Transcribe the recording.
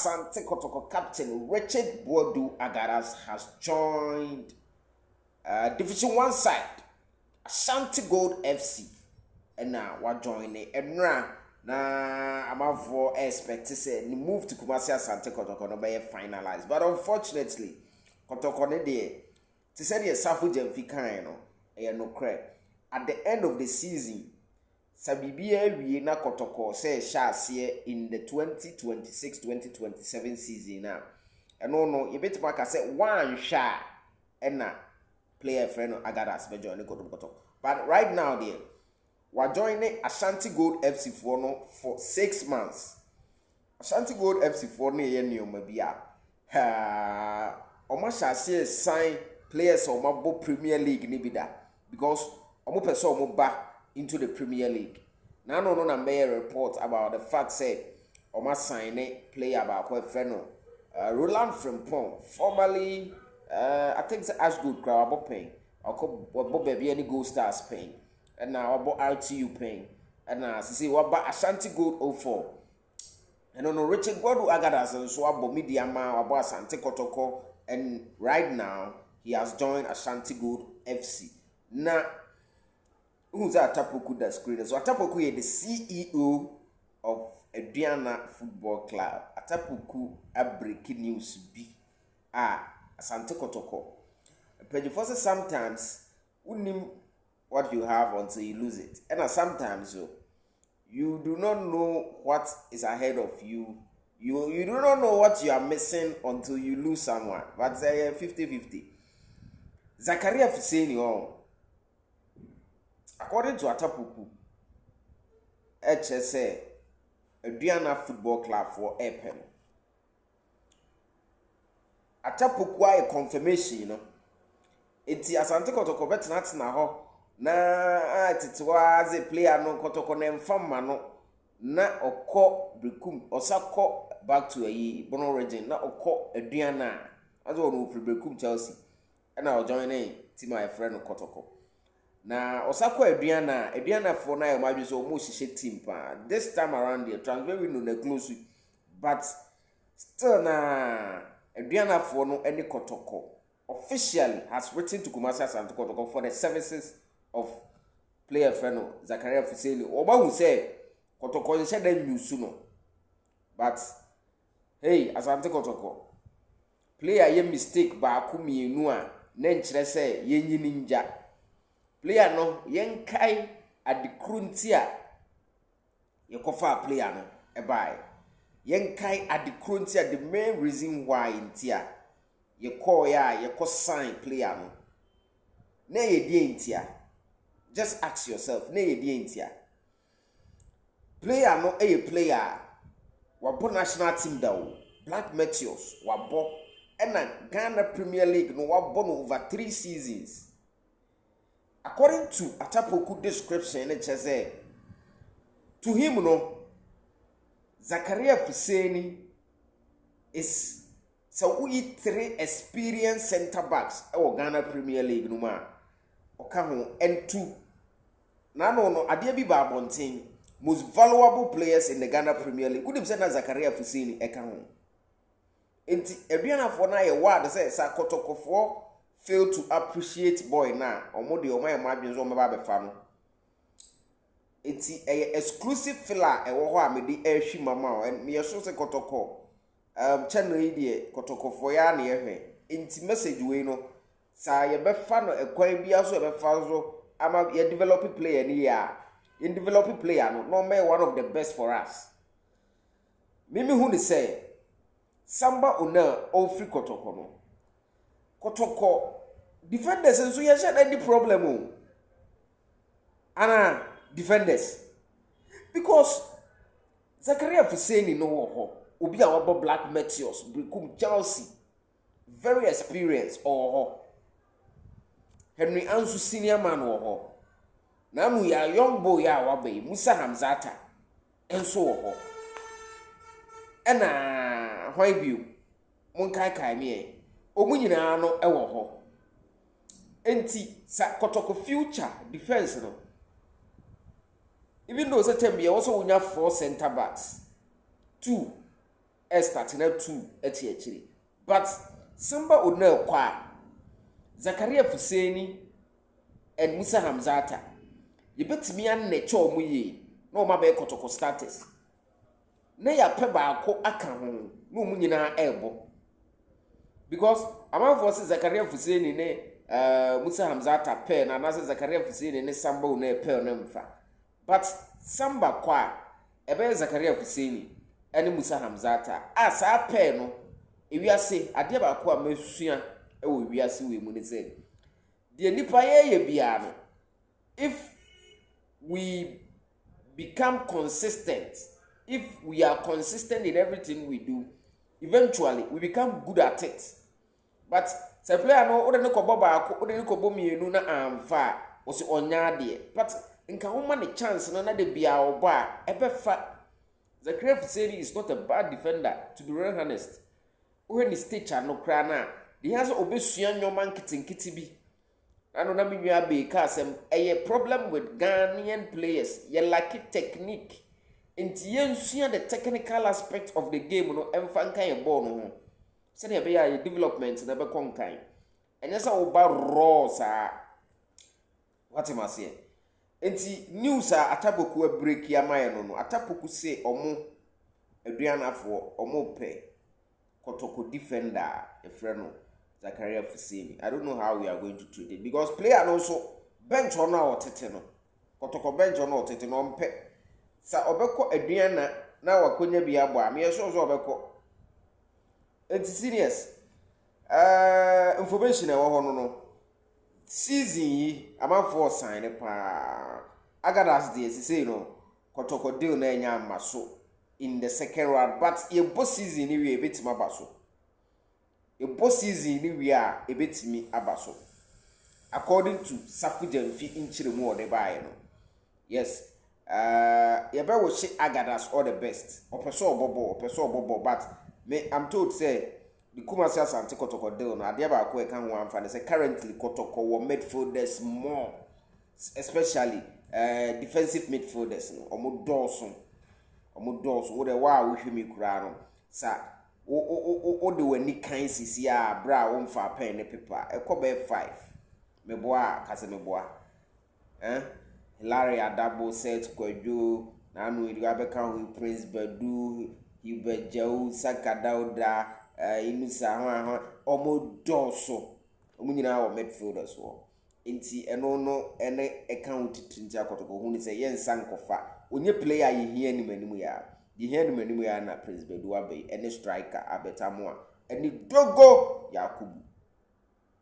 Asante Kotoko captain Richard Boadu Agadas has joined Division 1 side Ashanti Gold FC. And now what join it and na amavo expect to say the move to Kumasi Asante Kotoko no be finalized. But unfortunately, Kotoko ne dey to say the Safu Jemfi kind no crack. At the end of the season, Sabibia we na Kotoko say shall in the 2026-2027 season now. And no, you bet back I said one shot and na player friend Agadas be join Kotoko. But right now there, we're joining Ashanti Gold FC for 6 months. Ashanti Gold FC for no ye new mabia. Oma shall say sign players on my Premier League ni bida because omo person omo back into the Premier League. Now no na may report about the fact say omo sign a player about what friend Roland Frimpong, formerly I think it's Ashgood crowd paying. Or what baby any Gold Stars paying. And now about RTU paying. And now see what about Ashanti Gold 04. And on Richard Boadu Agadas and so about media man about Asante Kotoko. And right now he has joined Ashanti Gold FC. Now who's Atta Poku that screen? So Atta Poku is the CEO of Aduana Football Club. Atta Poku a breaking news B. Asante Kotoko. But sometimes unim what you have until you lose it. And sometimes you do not know what is ahead of you. You do not know what you are missing until you lose someone. But 50-50. Zakaria Fuseini according to Atta Poku, HSA Aduana Football Club for Epen. Atta Poku a confirmation, Eti Asante Kotoko betena na ho na titwa as a player no Kotoko na mfama no na okọ Brekum osakọ back to a Bono region na okọ Aduana as one of Brekum Chelsea and I join team my friend Kotoko na osakọ Aduana for na ma bi so mo hihye team pa this time around the transfer window na close but still na Aduana for no any Kotoko officially has written to Kumasi Asante Kotoko for the services of player friend Zakaria Fuseini. Oba who say Kotoko said them news no. But hey, Asante Kotoko player ye mistake ba mienu a na nkyere say ye nyi ninja. Player no yen kai adikrunti a ye kofa player no e bai. Yen kai adikrunti a the main reason why intia ye call ya ye ko sign player no na ye die ntia. Just ask yourself na ye die ntia. Player no a player wabo national team da o Black Meteors wabo na Ghana Premier League no wabo no over 3 seasons. According to Atta Poku description it says to him no Zakaria Fuseini is so we 3 experienced center backs our Ghana Premier League no ma oka ho and 2 na no ade bi ba bonten most valuable players in the Ghana Premier League kudim say na Zakaria Fuseini eka ho enti Aduana for na ye word say sa Kotoko for fail to appreciate boy na omo de omo ma adwen so ba be fa no enti exclusive filler e wo ho a me di ehwi mama and me so say Kotoko channel idie Kotoko for ya na ehwe enti message we no sa ye be fa no ekwan bia so ye be fa so ama ye develop player ni ya in develop player no me one of the best for us mimi hu ni say samba ona o free Kotoko no Kotoko defenders nso ye sha any problem o ana defenders because Zakaria Fuseini no wo ho obi a wabo Black Meteors Brekum Chelsea very experienced ho Henry Ansu senior man wo ho na nu ya young boy ya wabai Musa Hamzata enso wo ho ena hwan biu mon kai me omunyina no e wo ho enti sa Kotoko future defense no even though certain be also unya 4 center backs 2 start na 2 ati akiri. But Samba Ona kwa Zakaria Fuseini and Musa Hamzata. You bet me an nature muye no mabe Kotoko status. Na ya peba ko aka ho no mu nyina ebo. Because among for Zakaria Fuseini ne Musa Hamzata pair na nasa Zakaria Fuseini ne Samba Ona pair na mfa. But Samba kwa ebe Zakaria Fuseini and Musa Hamzata as a pair no ewiase ade ba ko amesua e wo wiase we mu ne say de nipa ye bia no if we become consistent, if we are consistent in everything we do, eventually we become good at it. But se player no ode ne ko boba ko ode ne ko bomienu na amfa o se onya de but nka homa ne chance no na de bia obo a ebefa. Zakaria Fuseini is not a bad defender, to be very honest. When the stage no kra na he has obesua nyoma nkitinkiti bi ano na menwa be ka asem a problem with Ghanaian players ye lack technique enti yensua the technical aspect of the game no emfa nkan ye ball no ho se na be ya development na be konkan enya sa oba raw sa what am I say enti news a ataboku a break ya maye no atapoku say omo aduanafo omo pe Kotoko defender, a friend of Zakaria Fuseini. I don't know how we are going to treat it because player also bench on our teteno. Kotoko bench on our teteno on pe. Sa obeko Aduana na wakonya biabo. I mean, so obeko. It's serious. Information I want to know. Season amount for sign pa. Agadas dey say no. Kotoko deal na nya maso. In the second round, but a boss season we a bit mabaso. A boss season we are a bit me abaso. According to Safujan fi inch more the buy no. Yes, you better watch Agadas all the best. Bobo, but me I'm told say the Kumasi Asante Kotoko deal no. Adiaba ko e kan one fan say currently Kotoko were midfielders more, especially defensive midfielders no. Omo Dawson. Omodos wo de wa wo hwemi kura no sa o de wani kan sisi a bra wo mfa pen ne paper ekobe 5 meboa kase meboa Hilaria double set kwaju na anu iri abeka ho Prince Badu Hibejau Sakadauda Inusa ho omodoso omunyina wo midfielders wo enti eno no ene account tinti akotoko hu ni se yensa nkofa onye player ye hia ni manimu ya ye hia ni manimu ya na Prince Bedu abai ene striker abetamo a ene dogo Yakubu